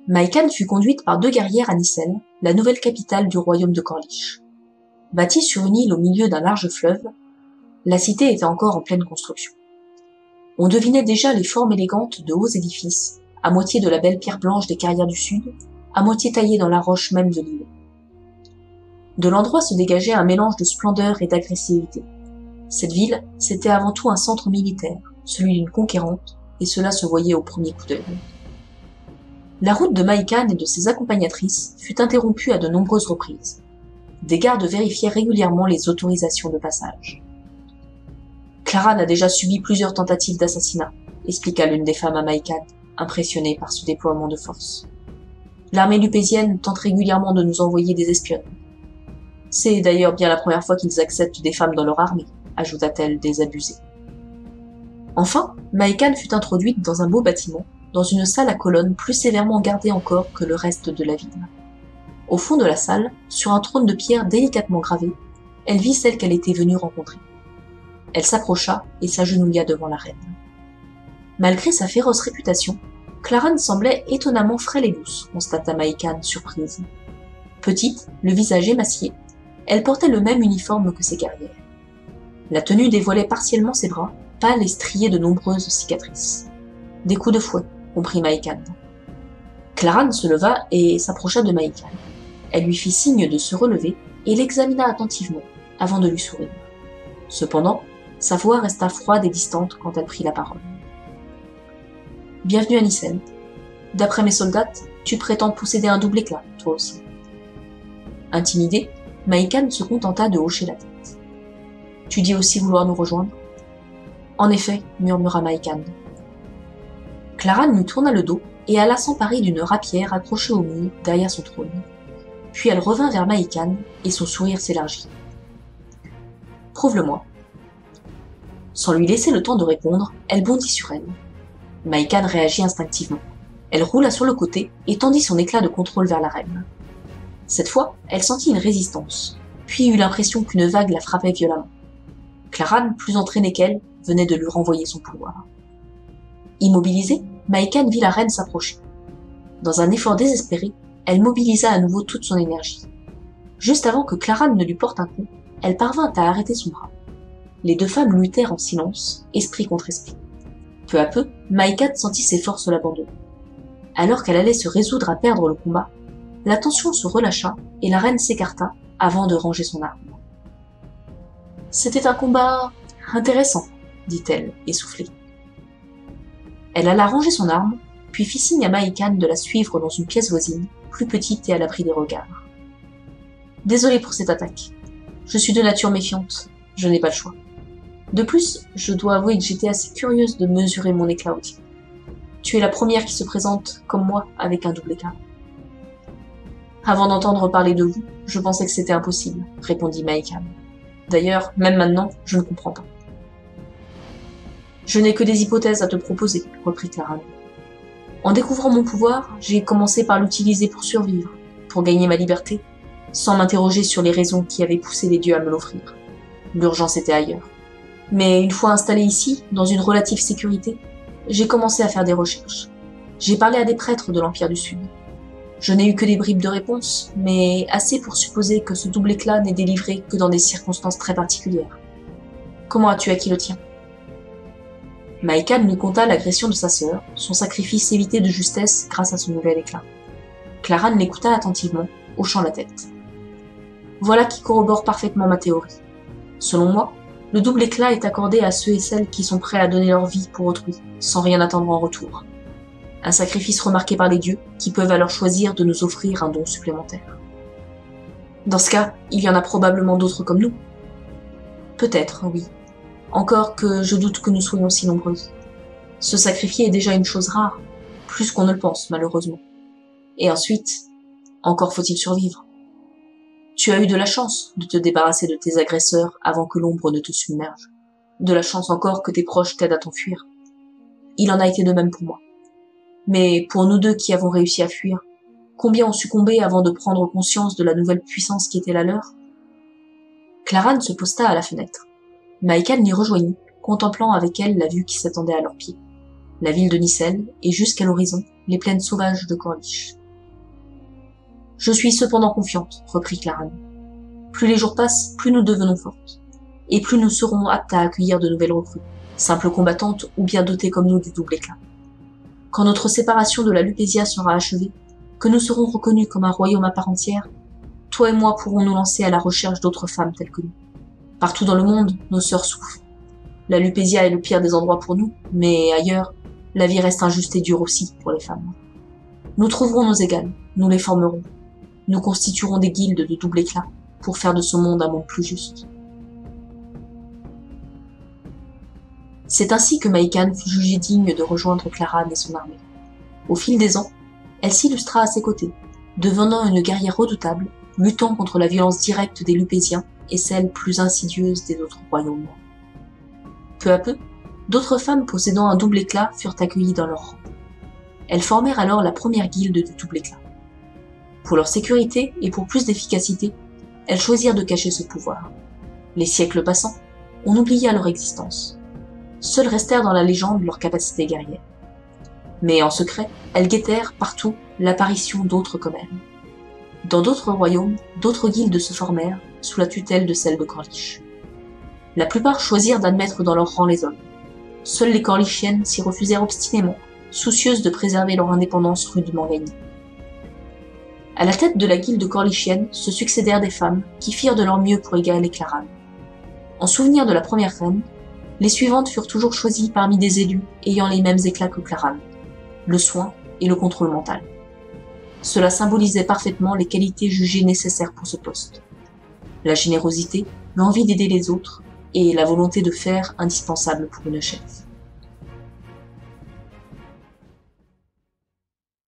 Maïkan fut conduite par 2 guerrières à Nissel, la nouvelle capitale du royaume de Corlish. Bâtie sur une île au milieu d'un large fleuve, la cité était encore en pleine construction. On devinait déjà les formes élégantes de hauts édifices, à moitié de la belle pierre blanche des carrières du sud, à moitié taillée dans la roche même de l'île. De l'endroit se dégageait un mélange de splendeur et d'agressivité. Cette ville, c'était avant tout un centre militaire, celui d'une conquérante, et cela se voyait au premier coup d'œil. La route de Maïkan et de ses accompagnatrices fut interrompue à de nombreuses reprises. Des gardes vérifiaient régulièrement les autorisations de passage. Claran a déjà subi plusieurs tentatives d'assassinat, expliqua l'une des femmes à Maïkan, impressionnée par ce déploiement de force. L'armée lupésienne tente régulièrement de nous envoyer des espions. C'est d'ailleurs bien la première fois qu'ils acceptent des femmes dans leur armée, ajouta-t-elle désabusée. Enfin, Maïkan fut introduite dans un beau bâtiment, dans une salle à colonnes plus sévèrement gardée encore que le reste de la ville. Au fond de la salle, sur un trône de pierre délicatement gravé, elle vit celle qu'elle était venue rencontrer. Elle s'approcha et s'agenouilla devant la reine. Malgré sa féroce réputation, Claran semblait étonnamment frêle et douce, constata Maïkan, surprise. Petite, le visage émacié, elle portait le même uniforme que ses guerrières. La tenue dévoilait partiellement ses bras, pâles et striés de nombreuses cicatrices. Des coups de fouet, comprit Maïkan. Claran se leva et s'approcha de Maïkan. Elle lui fit signe de se relever et l'examina attentivement, avant de lui sourire. Cependant, sa voix resta froide et distante quand elle prit la parole. « Bienvenue à Nissel. D'après mes soldats, tu prétends posséder un double éclat, toi aussi. » Intimidée, Maïkan se contenta de hocher la tête. « Tu dis aussi vouloir nous rejoindre ?»« En effet, » murmura Maïkan. Claran lui tourna le dos et alla s'emparer d'une rapière accrochée au mur derrière son trône. Puis elle revint vers Maïkan et son sourire s'élargit. « Prouve-le-moi. » Sans lui laisser le temps de répondre, elle bondit sur elle. Maïkan réagit instinctivement. Elle roula sur le côté et tendit son éclat de contrôle vers la reine. Cette fois, elle sentit une résistance, puis eut l'impression qu'une vague la frappait violemment. Claran, plus entraînée qu'elle, venait de lui renvoyer son pouvoir. Immobilisée, Maïkan vit la reine s'approcher. Dans un effort désespéré, elle mobilisa à nouveau toute son énergie. Juste avant que Claran ne lui porte un coup, elle parvint à arrêter son bras. Les 2 femmes luttèrent en silence, esprit contre esprit. Peu à peu, Maïkan sentit ses forces l'abandonner. Alors qu'elle allait se résoudre à perdre le combat, la tension se relâcha et la reine s'écarta avant de ranger son arme. « C'était un combat intéressant, » dit-elle, essoufflée. Elle alla ranger son arme, puis fit signe à Maïkan de la suivre dans une pièce voisine, plus petite et à l'abri des regards. « Désolée pour cette attaque. Je suis de nature méfiante, je n'ai pas le choix. De plus, je dois avouer que j'étais assez curieuse de mesurer mon éclat au tir. Tu es la première qui se présente, comme moi, avec un double éclat. » « Avant d'entendre parler de vous, je pensais que c'était impossible, » répondit Maïkan. « D'ailleurs, même maintenant, je ne comprends pas. »« Je n'ai que des hypothèses à te proposer, » reprit Claran. « En découvrant mon pouvoir, j'ai commencé par l'utiliser pour survivre, pour gagner ma liberté, sans m'interroger sur les raisons qui avaient poussé les dieux à me l'offrir. L'urgence était ailleurs. Mais une fois installé ici, dans une relative sécurité, j'ai commencé à faire des recherches. J'ai parlé à des prêtres de l'Empire du Sud. Je n'ai eu que des bribes de réponses, mais assez pour supposer que ce double éclat n'est délivré que dans des circonstances très particulières. Comment as-tu acquis le tien ? Maïkan lui conta l'agression de sa sœur, son sacrifice évité de justesse grâce à ce nouvel éclat. Claran l'écouta attentivement, hochant la tête. Voilà qui corrobore parfaitement ma théorie. Selon moi, le double éclat est accordé à ceux et celles qui sont prêts à donner leur vie pour autrui, sans rien attendre en retour. Un sacrifice remarqué par les dieux, qui peuvent alors choisir de nous offrir un don supplémentaire. Dans ce cas, il y en a probablement d'autres comme nous. Peut-être, oui. Encore que je doute que nous soyons si nombreuses. Se sacrifier est déjà une chose rare, plus qu'on ne le pense, malheureusement. Et ensuite, encore faut-il survivre. Tu as eu de la chance de te débarrasser de tes agresseurs avant que l'ombre ne te submerge. De la chance encore que tes proches t'aident à t'enfuir. Il en a été de même pour moi. Mais pour nous 2 qui avons réussi à fuir, combien ont succombé avant de prendre conscience de la nouvelle puissance qui était la leur ? Claran se posta à la fenêtre. Maïkan l'y rejoignit, contemplant avec elle la vue qui s'étendait à leurs pieds. la ville de Nicelle et jusqu'à l'horizon, les plaines sauvages de Corliches. « Je suis cependant confiante, reprit Clarane. Plus les jours passent, plus nous devenons fortes, et plus nous serons aptes à accueillir de nouvelles recrues, simples combattantes ou bien dotées comme nous du double éclat. Quand notre séparation de la Lupésia sera achevée, que nous serons reconnus comme un royaume à part entière, toi et moi pourrons nous lancer à la recherche d'autres femmes telles que nous. Partout dans le monde, nos sœurs souffrent. La Lupésia est le pire des endroits pour nous, mais ailleurs, la vie reste injuste et dure aussi pour les femmes. Nous trouverons nos égales, nous les formerons. Nous constituerons des guildes de double éclat pour faire de ce monde un monde plus juste. » C'est ainsi que Maïkane fut jugée digne de rejoindre Clarane et son armée. Au fil des ans, elle s'illustra à ses côtés, devenant une guerrière redoutable, luttant contre la violence directe des Lupésiens et celle plus insidieuse des autres royaumes. Peu à peu, d'autres femmes possédant un double éclat furent accueillies dans leur rang. Elles formèrent alors la première guilde du double éclat. Pour leur sécurité et pour plus d'efficacité, elles choisirent de cacher ce pouvoir. Les siècles passant, on oublia leur existence. Seules restèrent dans la légende leurs capacités guerrières. Mais en secret, elles guettèrent partout l'apparition d'autres comme elles. Dans d'autres royaumes, d'autres guildes se formèrent sous la tutelle de celle de Corliches. La plupart choisirent d'admettre dans leur rang les hommes. Seules les Corlichiennes s'y refusèrent obstinément, soucieuses de préserver leur indépendance rudement gagnée. À la tête de la guilde corlichienne se succédèrent des femmes qui firent de leur mieux pour égaler Clarane. En souvenir de la première reine, les suivantes furent toujours choisies parmi des élus ayant les mêmes éclats que Clarane, le soin et le contrôle mental. Cela symbolisait parfaitement les qualités jugées nécessaires pour ce poste. La générosité, l'envie d'aider les autres et la volonté de faire indispensable pour une chef.